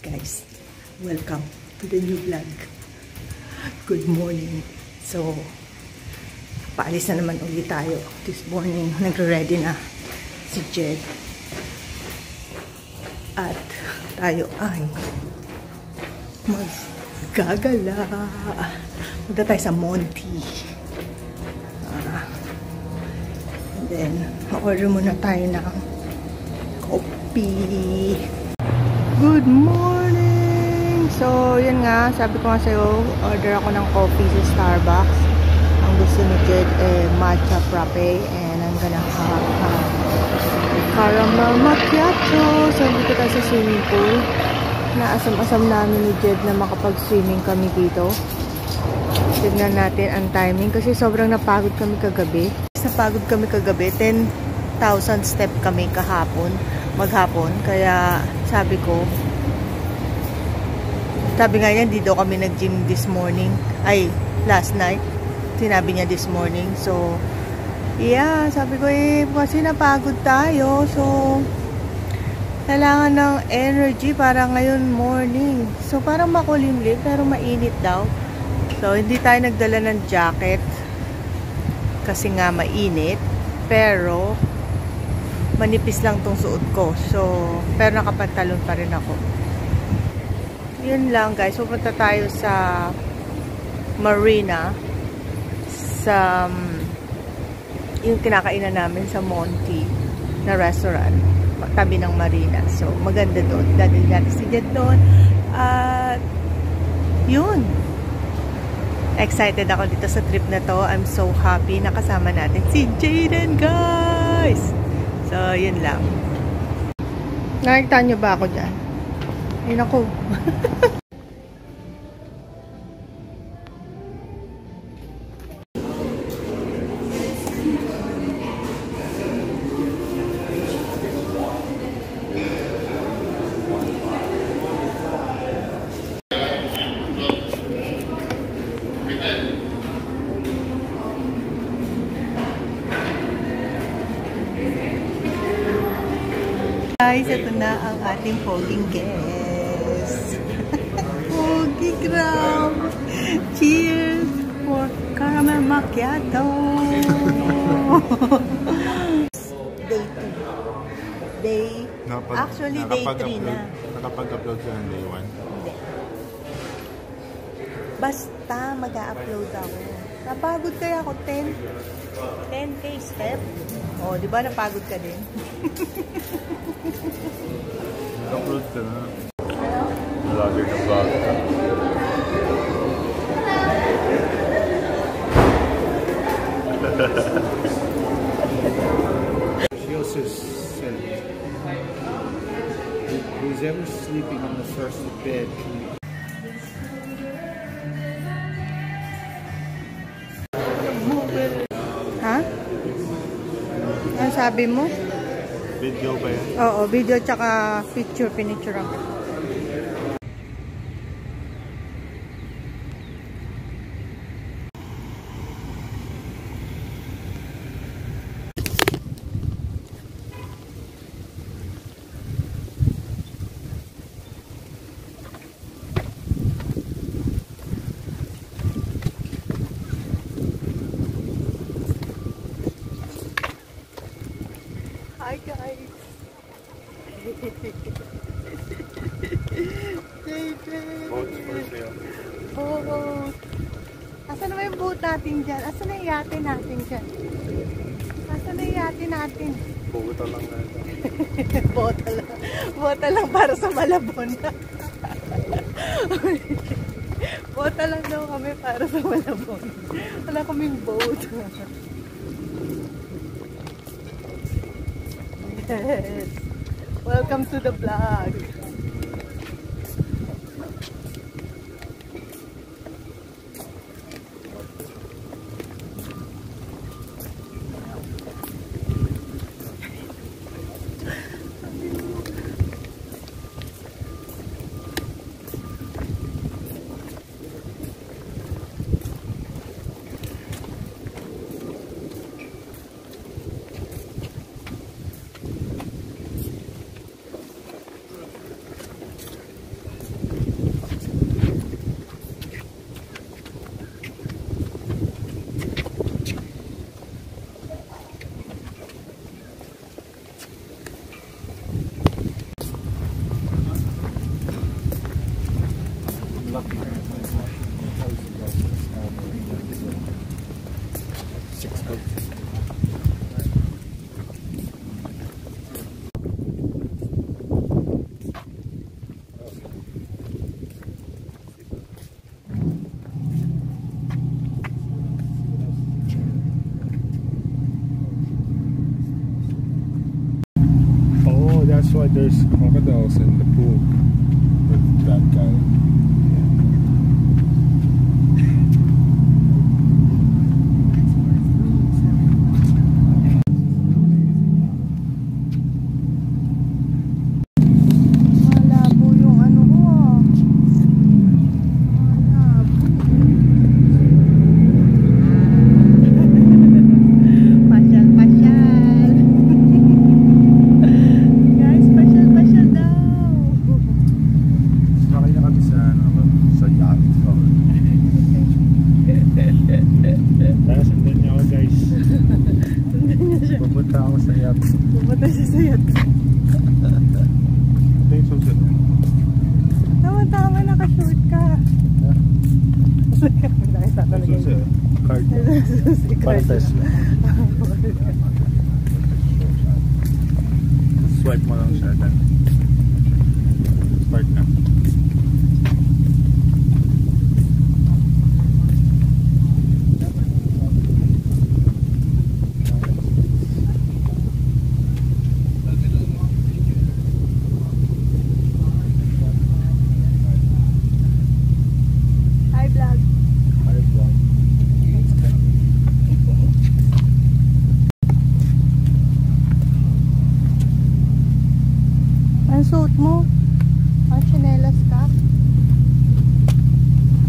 guys, welcome to the new vlog. Good morning. So, paalis na naman ulit tayo. This morning, nagre-ready na si Jed. At tayo ay maggagala. Punta tayo sa Monty. And then, order muna tayo ng coffee. Good morning! So, yun nga. Sabi ko nga sa'yo, order ako ng coffee sa Starbucks. Ang gusto ni Jed, matcha frappe. And I'm gonna have caramel macchiato. So, dito tayo sa swimming pool. Naasam-asam namin ni Jed na makapag-swimming kami dito. Tignan natin ang timing. Kasi sobrang napagod kami kagabi. Napagod kami kagabi. 10,000 step kami maghapon. Kaya sabi nga niya, hindi daw kami nag-gym this morning. Last night. Sinabi niya this morning. So, yeah, sabi ko kasi napagod tayo. So, kailangan ng energy para ngayon morning. So, parang makulimlim pero mainit daw. So, hindi tayo nagdala ng jacket kasi nga mainit. Pero, manipis lang tong suot ko. So, pero nakapantalon pa rin ako. Yun lang guys. Pupunta tayo sa Marina. Sa yung kinakainan namin sa Monty na restaurant. Tabi ng Marina. So, maganda doon. Dadali natin si Jed doon. At, yun. Excited ako dito sa trip na to. I'm so happy. Nakasama natin si Jaden, guys! So, yun lang. Nakikita nyo ba ako dyan? Ay, naku. Guys, ito na ang ating poging guest. Pogi gram! Cheers for caramel macchiato! Day 2. Actually, day 3 na. Nakapag-upload ka ng day 1? Hindi. Basta mag-a-upload ako. Napagod kaya ako 10K step. Oh, di ba napagod ka din? Upload ka na. Vlogger na vlogger ka. She also said, who's ever sleeping on the first bed can you... Ha? Ano sabi mo? Video ba yan? Oo, video tsaka picture, pinicture ako. Hi guys! Boats for sale. Oo. Asan na ba yung boat natin dyan? Asan na yung yate natin dyan? Asan na yung yate natin? Bogota lang na ito. Bota lang. Bota lang para sa Malabon. Bota lang daw kami para sa Malabon. Wala kaming boat. Yes. Welcome to the vlog. there's crocodiles in the pool with that guy. Malabo yung ano ko ah. Malabo. Pasyal. Guys, pasyal daw. Sakay na kami sa yacht. Tara, sundan niyo ako guys. Sundan niya siya. Pupunta ako sa yacht. Pupunta siya sa yacht. Ito yung susunod. Tama, nakashoot ka. Ito yung susunod. Card. Para test lang. Swipe mo lang siya. Then start na. Hi vlog. Ang suot mo? Chinelas ka?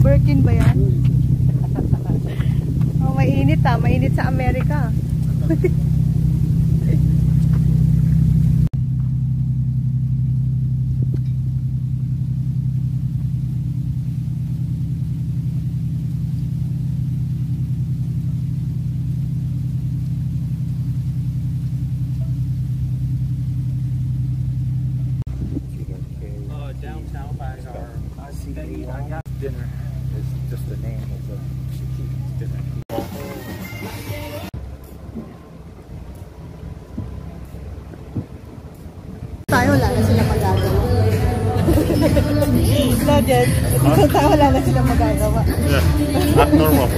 Birkin ba yan? Oh, mainit ah. Mainit sa Amerika. Downtown by our dinner is just the name of the dinner. Tayo wala na sila magagawa. Legend. Tayo wala na sila magagawa. Yeah, not normal.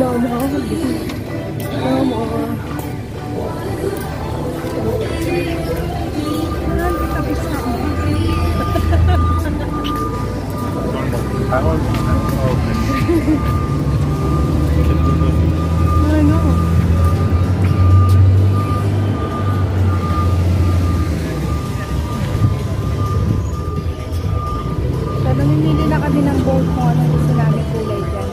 No more. I want Ano? So, namimili na kami ng boat kung anong gusto namin kulay dyan.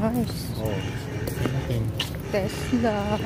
Nice. Oh, Tesla.